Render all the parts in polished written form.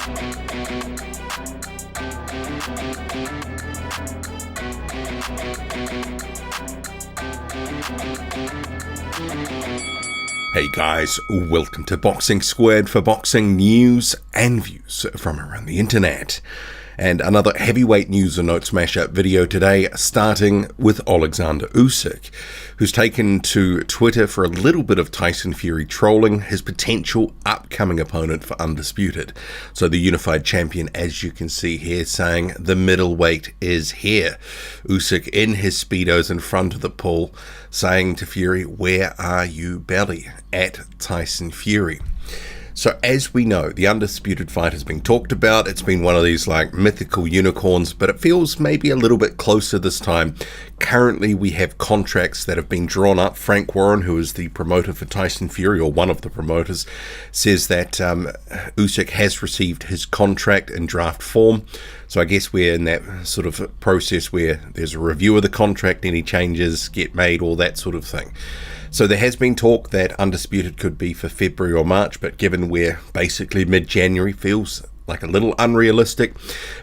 Hey guys, welcome to Boxing Squared for boxing news and views from around the internet. And another heavyweight news and notes mashup video today, starting with Oleksandr Usyk, who's taken to Twitter for a little bit of Tyson Fury trolling his potential upcoming opponent for Undisputed. So the unified champion, as you can see here, saying the middleweight is here. Usyk in his Speedos in front of the pool, saying to Fury, "Where are you, belly?" at Tyson Fury. So as we know, the Undisputed fight has been talked about. It's been one of these like mythical unicorns, but it feels maybe a little bit closer this time. Currently, we have contracts that have been drawn up. Frank Warren, who is the promoter for Tyson Fury, or one of the promoters, says that Usyk has received his contract in draft form. So I guess we're in that sort of process where there's a review of the contract, any changes get made, all that sort of thing. So there has been talk that Undisputed could be for February or March, but given we're basically mid-January, feels like a little unrealistic.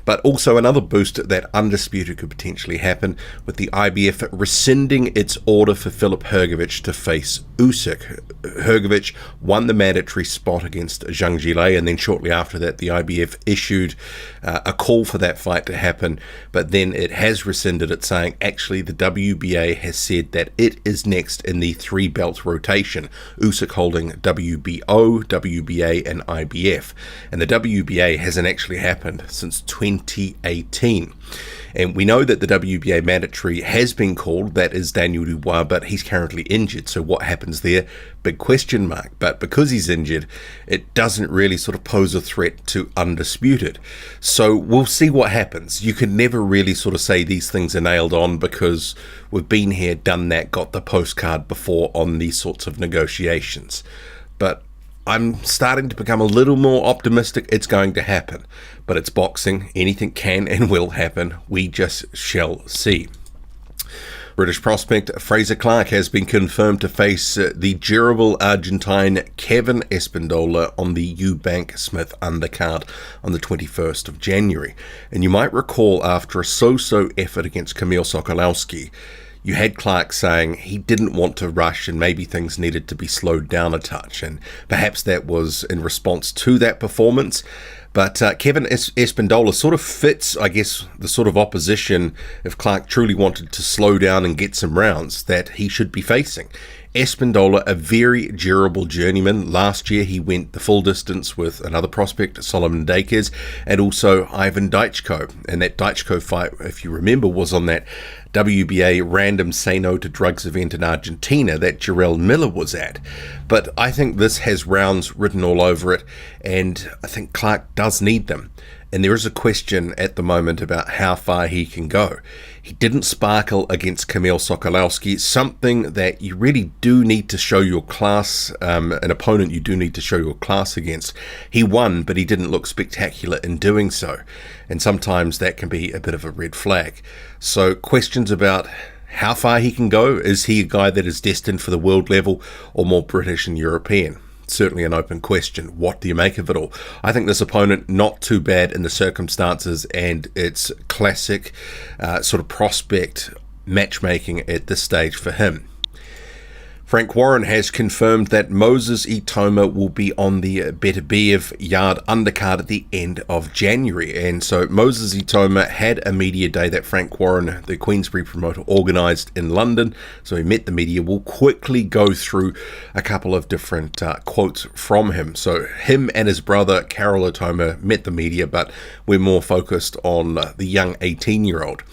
But also another boost that Undisputed could potentially happen with the IBF rescinding its order for Filip Hrgović to face Usyk. Hrgović won the mandatory spot against Zhang Jilei, and then shortly after that the IBF issued a call for that fight to happen, but then it has rescinded it, saying actually the WBA has said that it is next in the three belt rotation, Usyk holding WBO, WBA and IBF, and the WBA hasn't actually happened since 2018. And we know that the WBA mandatory has been called, that is Daniel Dubois, but he's currently injured, so what happens there? Big question mark. But because he's injured, it doesn't really sort of pose a threat to Undisputed. So we'll see what happens. You can never really sort of say these things are nailed on, because we've been here, done that, got the postcard before on these sorts of negotiations. But I'm starting to become a little more optimistic it's going to happen. But it's boxing. Anything can and will happen. We just shall see. British prospect Frazer Clarke has been confirmed to face the durable Argentine Kydin Espindola on the Eubank Smith undercard on the 21st of January. And you might recall, after a so-so effort against Kamil Sokolowski, you had Clarke saying he didn't want to rush and maybe things needed to be slowed down a touch, and perhaps that was in response to that performance. But Kydin Espindola sort of fits, I guess, the sort of opposition, if Clarke truly wanted to slow down and get some rounds, that he should be facing. Espindola, a very durable journeyman. Last year he went the full distance with another prospect, Solomon Dakes, and also Ivan Daichko. And that Daichko fight, if you remember, was on that WBA random say no to drugs event in Argentina that Jarrell Miller was at. But I think this has rounds written all over it, and I think Clarke does need them. And there is a question at the moment about how far he can go. He didn't sparkle against Kamil Sokolowski, something that you really do need to show your class, an opponent you do need to show your class against. He won, but he didn't look spectacular in doing so. And sometimes that can be a bit of a red flag. So questions about how far he can go. Is he a guy that is destined for the world level, or more British and European? Certainly an open question. What do you make of it all? I think this opponent, not too bad in the circumstances, and it's classic sort of prospect matchmaking at this stage for him. Frank Warren has confirmed that Moses Etoma will be on the Beterbiev Yard undercard at the end of January. And so Moses Etoma had a media day that Frank Warren, the Queensbury promoter, organised in London. So he met the media. We'll quickly go through a couple of different quotes from him. So him and his brother, Carol Etoma, met the media, but we're more focused on the young 18-year-old.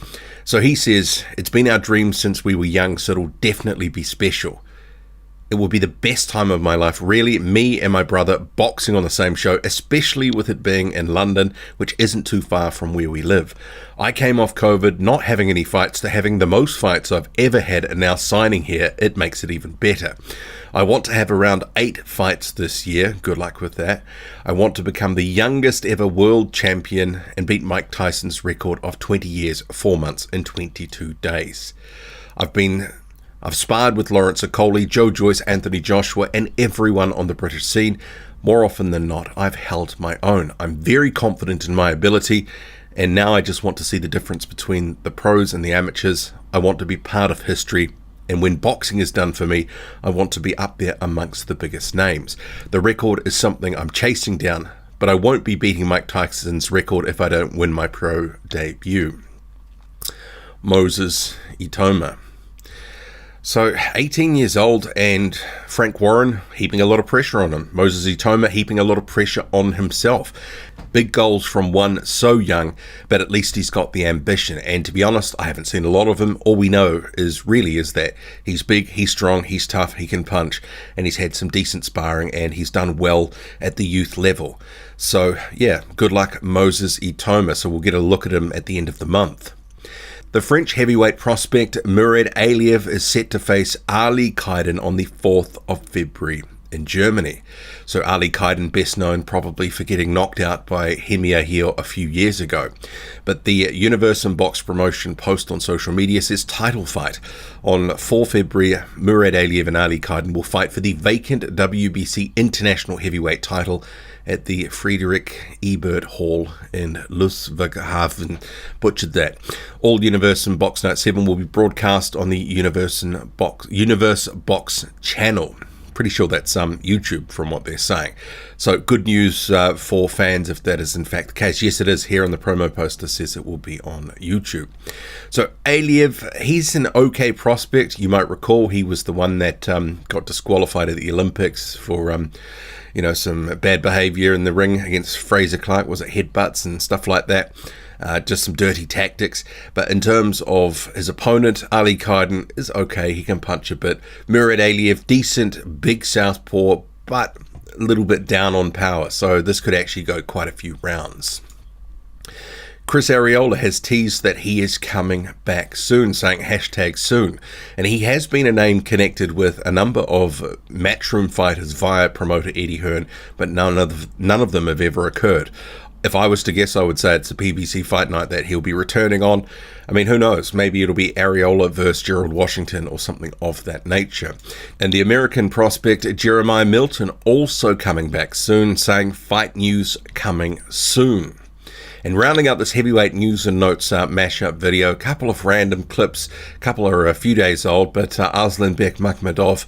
So he says, "It's been our dream since we were young, so it'll definitely be special. It will be the best time of my life, really, me and my brother boxing on the same show, especially with it being in London, which isn't too far from where we live. I came off COVID, not having any fights, to having the most fights I've ever had, and now signing here, it makes it even better. I want to have around 8 fights this year. Good luck with that. I want to become the youngest ever world champion and beat Mike Tyson's record of 20 years, 4 months, and 22 days. I've sparred with Lawrence Okoli, Joe Joyce, Anthony Joshua, and everyone on the British scene. more often than not, I've held my own. I'm very confident in my ability, and now I just want to see the difference between the pros and the amateurs. I want to be part of history, and when boxing is done for me, I want to be up there amongst the biggest names. The record is something I'm chasing down, but I won't be beating Mike Tyson's record if I don't win my pro debut. Moses Etoma. So 18 years old, and Frank Warren heaping a lot of pressure on him. Moses Etoma heaping a lot of pressure on himself. Big goals from one so young, but at least he's got the ambition. And to be honest, I haven't seen a lot of him. All we know is that he's big, he's strong, he's tough, he can punch, and he's had some decent sparring, and he's done well at the youth level. So yeah, good luck Moses Etoma. So we'll get a look at him at the end of the month. The French heavyweight prospect Murad Aliyev is set to face Ali Kydin on the 4th of February in Germany. So Ali Kydin, best known probably for getting knocked out by Hemia here a few years ago. But the Universum Box promotion post on social media says title fight. On 4 February, Murad Aliyev and Ali Kydin will fight for the vacant WBC International Heavyweight title at the Friedrich Ebert Hall in Ludwigshafen. Butchered that. All Universum Box Night 7 will be broadcast on the Universe Box channel. Pretty sure that's YouTube from what they're saying. So good news for fans if that is in fact the case. Yes, it is. Here on the promo poster says it will be on YouTube. So Aliev, he's an okay prospect. You might recall he was the one that got disqualified at the Olympics for some bad behavior in the ring against Frazer Clarke. Was it headbutts and stuff like that? Just some dirty tactics. But in terms of his opponent, Ali Kydin is okay. He can punch a bit. Murad Aliyev, decent, big southpaw, but a little bit down on power. So this could actually go quite a few rounds. Chris Arreola has teased that he is coming back soon, saying #soon. And he has been a name connected with a number of matchroom fighters via promoter Eddie Hearn, but none of them have ever occurred. If I was to guess, I would say it's a PBC fight night that he'll be returning on. I mean, who knows? Maybe it'll be Arreola versus Gerald Washington or something of that nature. And the American prospect Jeremiah Milton also coming back soon, saying fight news coming soon. And rounding out this heavyweight news and notes mashup video, a couple of random clips. A couple are a few days old, but Arslanbek Makhmudov,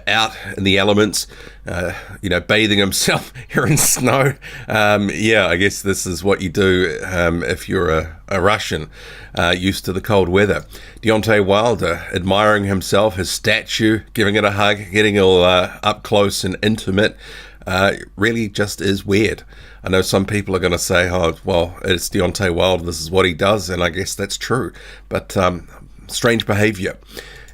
out in the elements, bathing himself here in snow. I guess this is what you do if you're a Russian, used to the cold weather. Deontay Wilder admiring himself, his statue, giving it a hug, getting all up close and intimate. Really just is weird. I know some people are going to say, oh, well, it's Deontay Wilder, this is what he does, and I guess that's true. But strange behavior.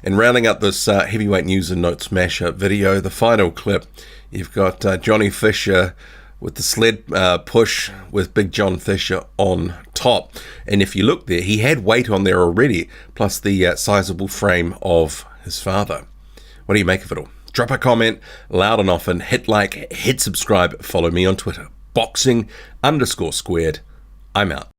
And rounding up this heavyweight news and notes mashup video, the final clip, you've got Johnny Fisher with the sled push with Big John Fisher on top. And if you look there, he had weight on there already, plus the sizable frame of his father. What do you make of it all? Drop a comment, loud and often, hit like, hit subscribe, follow me on Twitter. Boxing_squared. I'm out.